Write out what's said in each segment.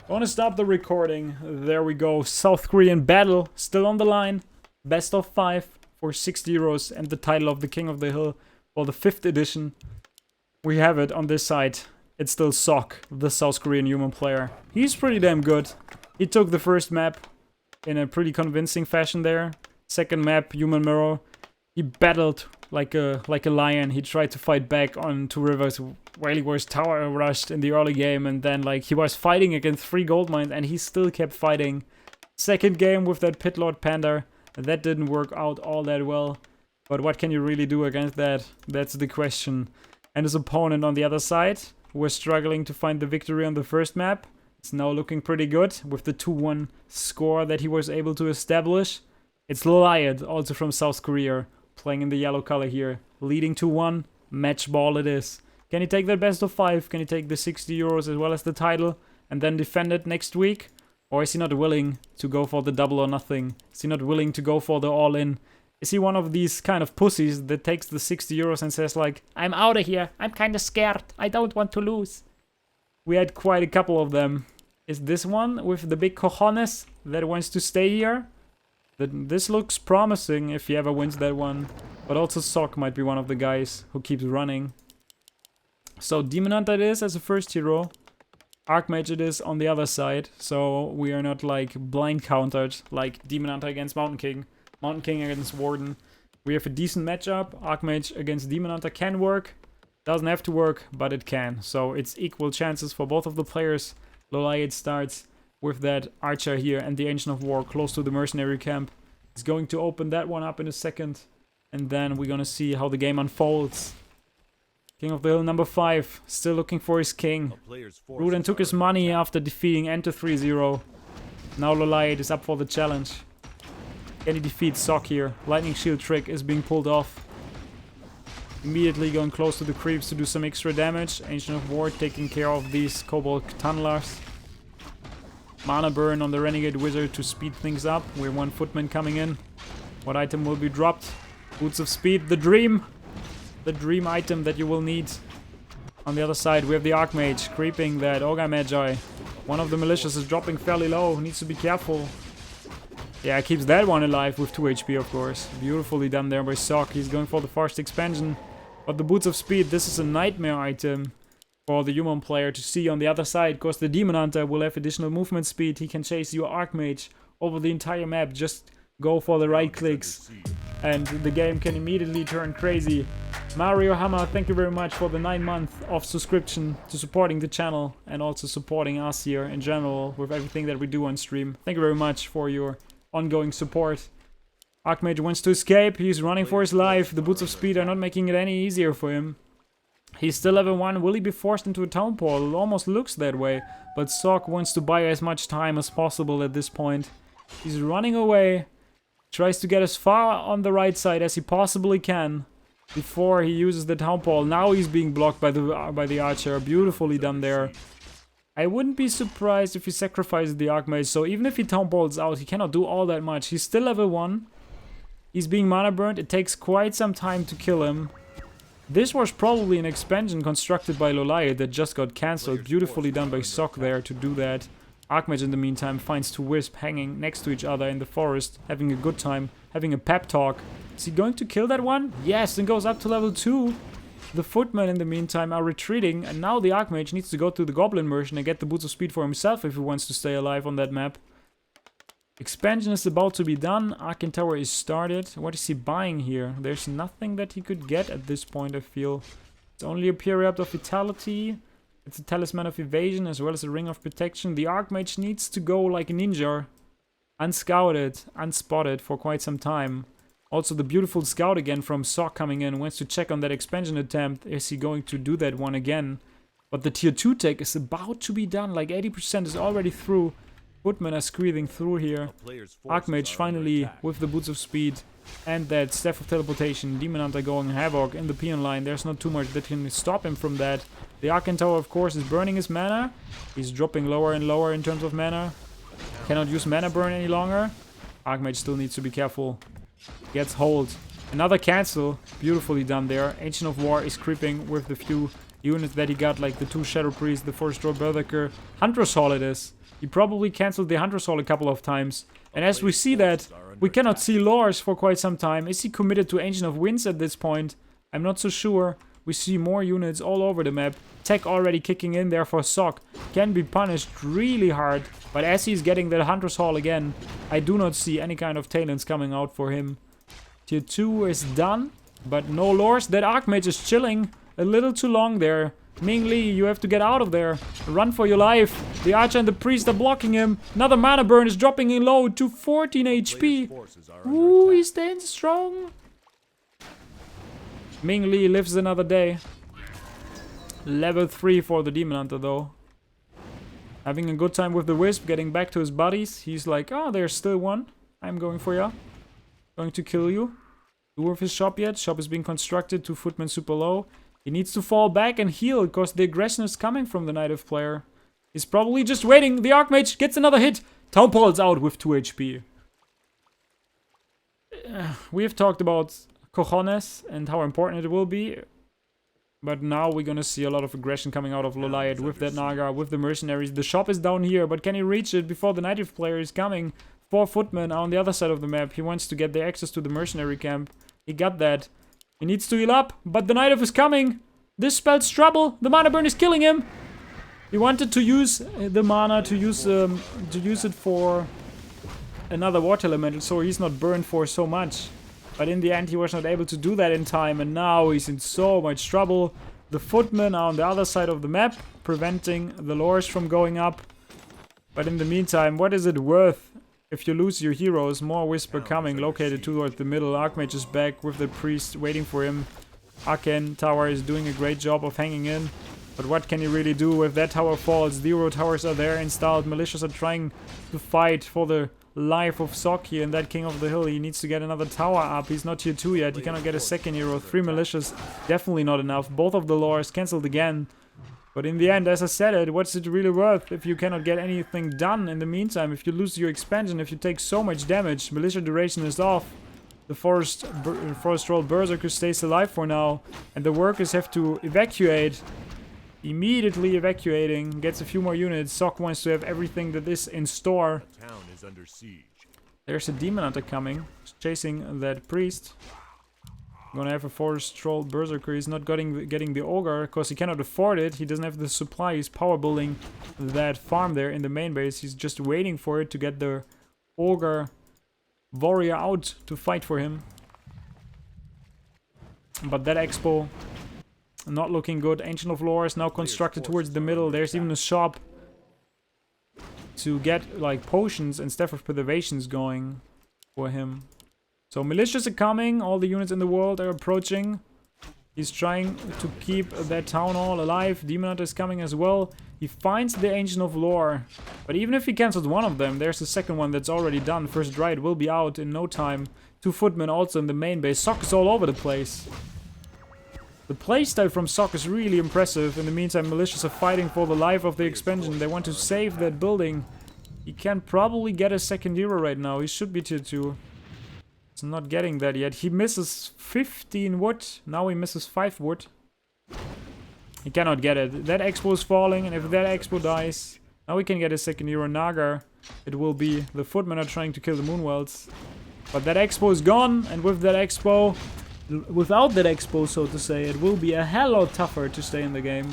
I want to stop the recording. There we go. South Korean battle still on the line. Best of 5 for 60 euros and the title of the King of the Hill for the 5th edition. We have it on this side. It's still Sok, the South Korean human player. He's pretty damn good. He took the first map in a pretty convincing fashion there. Second map, human mirror. He battled like a lion. He tried to fight back on 2 rivers while he was tower rushed in the early game, and then like he was fighting against 3 gold mines and he still kept fighting. Second game with that Pit Lord Panda. That didn't work out all that well. But what can you really do against that? That's the question. And his opponent on the other side was struggling to find the victory on the first map. It's now looking pretty good with the 2-1 score that he was able to establish. It's LawLiet, also from South Korea, playing in the yellow color here. Leading 2-1, match ball it is. Can he take that best of 5? Can he take the 60 euros as well as the title and then defend it next week? Or is he not willing to go for the double or nothing? Is he not willing to go for the all-in? Is he one of these kind of pussies that takes the 60 euros and says like, I'm out of here, I'm kinda scared, I don't want to lose? We had quite a couple of them. Is this one with the big cojones that wants to stay here? This looks promising if he ever wins that one. But also Sok might be one of the guys who keeps running. So Demon Hunter it is as a first hero. Archmage it is on the other side. So we are not like blind countered like Demon Hunter against Mountain King. Mountain King against Warden. We have a decent matchup. Archmage against Demon Hunter can work. Doesn't have to work, but it can. So it's equal chances for both of the players. LawLiet starts with that Archer here and the Ancient of War close to the mercenary camp. He's going to open that one up in a second. And then we're gonna see how the game unfolds. King of the Hill number 5, still looking for his king. Ruden took his money after defeating Enter 3-0. Now LawLiet is up for the challenge. Can he defeat Sok here? Lightning Shield trick is being pulled off. Immediately going close to the creeps to do some extra damage. Ancient of War taking care of these Kobold Tunnelers. Mana burn on the Renegade Wizard to speed things up. We're 1 footman coming in. What item will be dropped? Boots of Speed, the dream! The dream item that you will need. On the other side we have the Archmage creeping that Ogre Magi. One of the malicious is dropping fairly low, needs to be careful. Yeah, keeps that one alive with 2 HP of course. Beautifully done there by Sok. He's going for the first expansion. But the Boots of Speed, this is a nightmare item for the human player to see on the other side, because the Demon Hunter will have additional movement speed. He can chase your Archmage over the entire map. Just go for the right clicks and the game can immediately turn crazy. Mario Hammer, thank you very much for the 9 months of subscription to supporting the channel and also supporting us here in general with everything that we do on stream. Thank you very much for your ongoing support. Archmage wants to escape. He's running for his life. The Boots of Speed are not making it any easier for him. He's still level 1. Will he be forced into a town portal? It almost looks that way. But Sok wants to buy as much time as possible at this point. He's running away. Tries to get as far on the right side as he possibly can before he uses the town portal. Now he's being blocked by the archer. Beautifully done there. I wouldn't be surprised if he sacrifices the Archmage. So even if he town portals out, he cannot do all that much. He's still level 1. He's being mana burnt. It takes quite some time to kill him. This was probably an expansion constructed by LawLiet that just got cancelled. Beautifully done by Sok there to do that. Archmage in the meantime finds 2 Wisp hanging next to each other in the forest, having a good time, having a pep talk. Is he going to kill that one? Yes, and goes up to level 2. The footmen in the meantime are retreating, and now the Archmage needs to go to the Goblin Merchant and get the Boots of Speed for himself if he wants to stay alive on that map. Expansion is about to be done. Arcane Tower is started. What is he buying here? There's nothing that he could get at this point, I feel. It's only a Period of Vitality. It's a Talisman of Evasion as well as a Ring of Protection. The Archmage needs to go like a ninja. Unscouted, unspotted for quite some time. Also the beautiful scout again from Sok coming in. Wants to check on that expansion attempt. Is he going to do that one again? But the tier 2 tech is about to be done. Like 80% is already through. Footmen are squeezing through here. Archmage finally with the Boots of Speed. And that Staff of Teleportation. Demon Hunter going havoc in the peon line. There's not too much that can stop him from that. The Arcane Tower, of course, is burning his mana. He's dropping lower and lower in terms of mana. Cannot use mana burn any longer. Archmage still needs to be careful. Gets hold. Another cancel. Beautifully done there. Ancient of War is creeping with the few units that he got, like the 2 Shadow Priests, the 4-Straw Berserker. Hunter's Hall it is. He probably cancelled the Hunter's Hall a couple of times. And as we see that, we cannot see Lars for quite some time. Is he committed to Ancient of Winds at this point? I'm not so sure. We see more units all over the map. Tech already kicking in there for Sok. Can be punished really hard. But as he's getting the Hunter's Hall again, I do not see any kind of talents coming out for him. Tier 2 is done. But no Lors. That Archmage is chilling a little too long there. Ming Li, you have to get out of there. Run for your life. The Archer and the Priest are blocking him. Another mana burn is dropping in low to 14 HP. Ooh, he's staying strong. Ming Li lives another day. Level 3 for the Demon Hunter though. Having a good time with the Wisp, getting back to his buddies. He's like, oh, there's still one. I'm going for ya. Going to kill you. Dwarf his shop yet. Shop is being constructed. 2 footmen super low. He needs to fall back and heal because the aggression is coming from the Native player. He's probably just waiting. The Archmage gets another hit. Townpaul is out with 2 HP. We have talked about Cojones and how important it will be. But now we're gonna see a lot of aggression coming out of LawLiet with that Naga, with the mercenaries. The shop is down here, but can he reach it before the Native player is coming? 4 footmen are on the other side of the map. He wants to get the access to the mercenary camp. He got that. He needs to heal up, but the Native is coming. This spells trouble. The mana burn is killing him. He wanted to use the mana to use it for another water elemental, so he's not burned for so much. But in the end, he was not able to do that in time, and now he's in so much trouble. The footmen are on the other side of the map, preventing the lores from going up. But in the meantime, what is it worth if you lose your heroes? More Whisper coming, located towards the middle. Archmage is back with the priest waiting for him. Aken tower is doing a great job of hanging in. But what can he really do if that tower falls? 0 towers are there installed. Militias are trying to fight for the life of Sok here in that King of the Hill. He needs to get another tower up. He's not tier 2 yet. He cannot get a second hero. 3 militias, definitely not enough. Both of the lores cancelled again. But in the end, as I said it, what's it really worth if you cannot get anything done in the meantime? If you lose your expansion, if you take so much damage, militia duration is off. The forest troll berserker stays alive for now, and the workers have to evacuate. Immediately evacuating, gets a few more units. Sok wants to have everything that is in store. The town is under siege. There's a demon hunter coming, chasing that priest. Gonna have a forest troll berserker. He's not getting the ogre because he cannot afford it. He doesn't have the supply. He's power building that farm there in the main base. He's just waiting for it to get the ogre warrior out to fight for him. But that expo not looking good. Ancient of Lore is now constructed towards the middle. There's even a shop to get like potions and Staff of Preservations going for him. So militias are coming. All the units in the world are approaching. He's trying to keep that town hall alive. Demon Hunter is coming as well. He finds the Ancient of Lore. But even if he cancels one of them, there's the second one that's already done. First Dryad will be out in no time. 2 footmen also in the main base. Sok is all over the place. The playstyle from Sok is really impressive. In the meantime, militias are fighting for the life of the expansion. They want to save that building. He can probably get a second hero right now. He should be tier 2. He's not getting that yet. He misses 15 wood. Now he misses 5 wood. He cannot get it. That expo is falling, and if that expo dies, now we can get a second hero. Naga. It will be the footmen are trying to kill the Moonwelts. But that expo is gone, and with that expo, without that expo, so to say, it will be a hell lot tougher to stay in the game.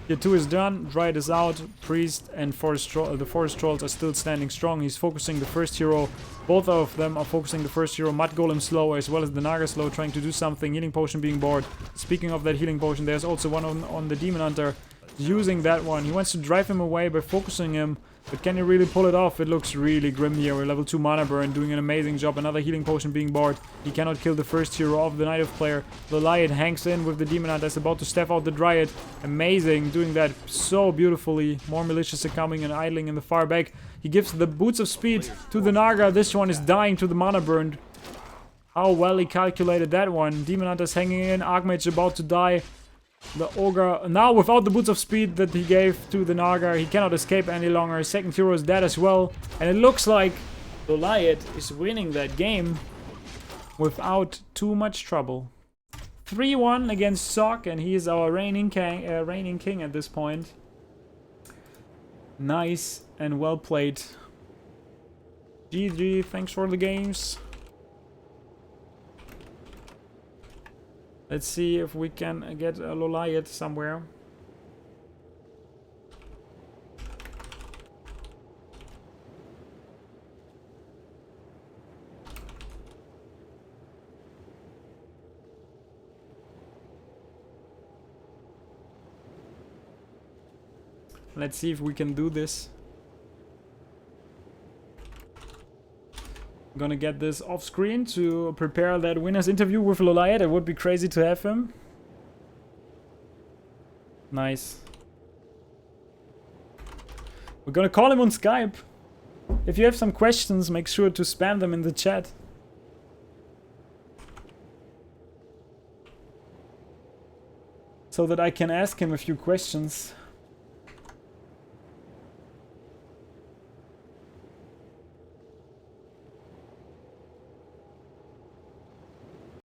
Tier 2 is done, Dryad is out, Priest and the Forest Trolls are still standing strong. He's focusing the first hero. Both of them are focusing the first hero. Mud Golem slow as well as the Naga slow, trying to do something. Healing Potion being bored. Speaking of that healing potion, there's also one on the Demon Hunter. Using that one. He wants to drive him away by focusing him. But can he really pull it off? It looks really grim here. We're level 2 mana burn, doing an amazing job. Another healing potion being bored. He cannot kill the first hero of the Native player. LawLiet hangs in with the Demon Hunter. Is about to step out the Dryad. Amazing, doing that so beautifully. More militias are coming and idling in the far back. He gives the Boots of Speed to the Naga. This one is dying to the mana burn. How well he calculated that one. Demon Hunter's hanging in. Archmage about to die. The Ogre, now without the Boots of Speed that he gave to the Naga, he cannot escape any longer. Second hero is dead as well. And it looks like LawLiet is winning that game without too much trouble. 3-1 against Sock, and he is our reigning king at this point. Nice and well played. GG, thanks for the games. Let's see if we can get a LawLiet somewhere. Let's see if we can do this. I'm gonna get this off screen to prepare that winner's interview with LawLiet. It would be crazy to have him. Nice. We're gonna call him on Skype. If you have some questions, make sure to spam them in the chat. So that I can ask him a few questions.